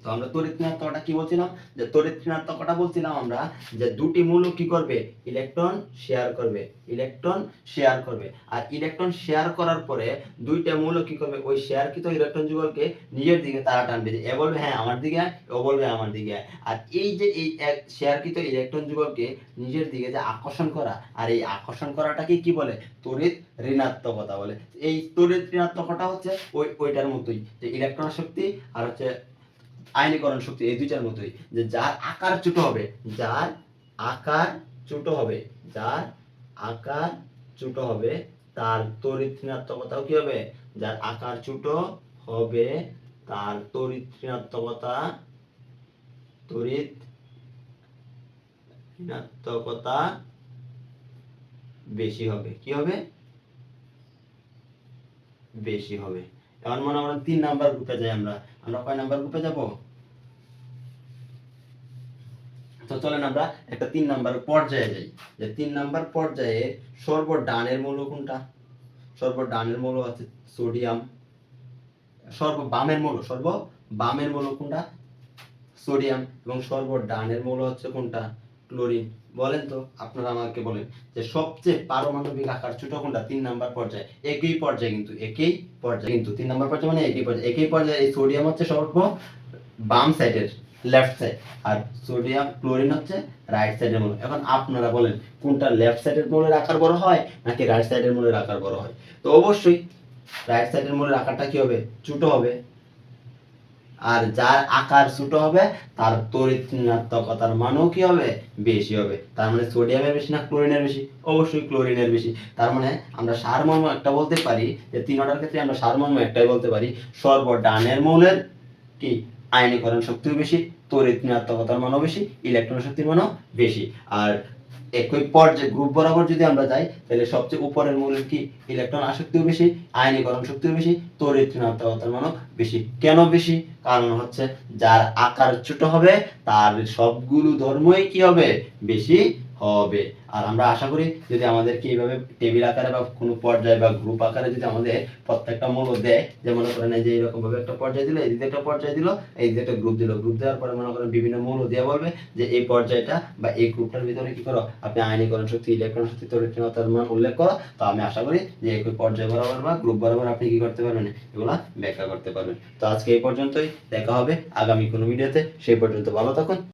তো আমরা তড়িৎ ঋণাত্মকটা কি বলছিলাম, যে তড়িৎ ঋণাত্মকটা বলছিলাম আমরা যে দুটি মৌল কি করবে, ইলেকট্রন শেয়ার করবে, ইলেকট্রন শেয়ার করবে। আর ইলেকট্রন শেয়ার করার পরে দুইটা মৌল কি করবে, ওই শেয়ারকৃত ইলেকট্রন যুগলকে নিজের দিকে তারা টানবে, যে এ বলবে হ্যাঁ আমার দিকে আয়, ও বলবে আমার দিকে আয়। আর এই যে এই শেয়ারকৃত ইলেকট্রন যুগলকে নিজের দিকে যে আকর্ষণ করা, আর এই আকর্ষণ করাটাকে কি বলে, তড়িৎ ঋণাত্মকতা বলে। এই তড়িৎ ঋণাত্মকতা হচ্ছে ওইটার মতোই, যে ইলেকট্রন শক্তি আর হচ্ছে আয়নীকরণ শক্তি, এই দুইটার মতোই, যে যার আকার ছোট হবে, যার আকার ছোট হবে, যার আকার ছোট হবে তার তড়িৎ ঋণাত্মকতাও কি হবে, যার আকার ছোট হবে তার তড়িৎ ঋণাত্মকতা, তড়িৎ ঋণাত্মকতা বেশি হবে। কি হবে, বেশি হবে। এখন মনে আমরা 3 নাম্বার গ্রুপে যাই, আমরা কয় নাম্বার গ্রুপে যাব, তো চলেন আমরা একটা 3 নাম্বার পর্যায়ে যাই। যে 3 নাম্বার পর্যায়ে সর্বডানের মৌল কোনটা, সর্বডানের মৌল আছে সোডিয়াম, সর্ববামের মৌল কোনটা, সোডিয়াম, এবং সর্বডানের মৌল হচ্ছে কোনটা, ক্লোরিন। বলেন তো আপনারা আমাকে বলেন যে সবচেয়ে পারমাণবিক আকার ছোট কোনটা 3 নাম্বার পর্যায়ে, একই পর্যায়ে কিন্তু, একই পর্যায়ে কিন্তু 3 নাম্বার পর্যায়ে মানে একই পর্যায়ে এই সোডিয়াম হচ্ছে সর্ব বাম সাইডের, লেফট সাইড, আর সোডিয়াম ক্লোরিন হচ্ছে রাইট সাইডের মৌল। এখন আপনারা বলেন কোনটা লেফট সাইডের মৌলের আকার বড় হয় নাকি রাইট সাইডের মৌলের আকার বড় হয়, তো অবশ্যই রাইট সাইডের মৌলের আকারটা কি হবে, ছোট হবে। আর যার আকার ছোট হবে তার তড়িৎ ঋণাত্মকতার মানও কি হবে, বেশি হবে। তার মানে সোডিয়ামের বেশি না ক্লোরিনের বেশি, অবশ্যই ক্লোরিনের বেশি। তার মানে আমরা সারমর্ম একটা বলতে পারি, যে 3 অর্ডার ক্ষেত্রে আমরা সারমর্ম একটাই বলতে পারি, সর্বডানের মৌলের কি আয়নীকরণ শক্তিও বেশি, তড়িৎ ঋণাত্মকতার মানও বেশি, ইলেকট্রন শক্তির মানও বেশি। আর একই পর্যায়ে গ্রুপ বরাবর যদি আমরা যাই তাহলে সবচেয়ে উপরের মৌলের কি ইলেকট্রন আসক্তিও বেশি, আয়নীকরণ শক্তিও বেশি, তড়িৎ ঋণাত্মকতার মানও বেশি। কেন বেশি, কারণ হচ্ছে যার আকার ছোট হবে তার সবগুলো ধর্মই কি হবে, বেশি হবে। আর আমরা আশা করি যদি আমাদেরকে এইভাবে টেবিল আকারে বা কোনো পর্যায়ে বা গ্রুপ আকারে যদি আমাদের প্রত্যেকটা মৌল দেয়, যে মনে করেন যে এরকম ভাবে একটা পর্যায়ে দিল, এই দিকে একটা পর্যায়ে দিল, এই দিকে একটা গ্রুপ দিল, গ্রুপ দেওয়ার পরে মনে করেন বিভিন্ন মৌল দিয়ে বলবে যে এই পর্যায়টা বা এই গ্রুপটার ভিতরে কি করো, আপনি আয়নীকরণ শক্তি, ইলেকট্রন শক্তি, তড়িৎ ঋণাত্মকতার মান উল্লেখ করো। তো আমি আশা করি যে একই পর্যায় বরাবর বা গ্রুপ বরাবর আপনি কি করতে পারবেন, এগুলা ব্যাখ্যা করতে পারবেন। তো আজকে এই পর্যন্তই, দেখা হবে আগামী কোনো ভিডিওতে, সেই পর্যন্ত ভালো থাকুন।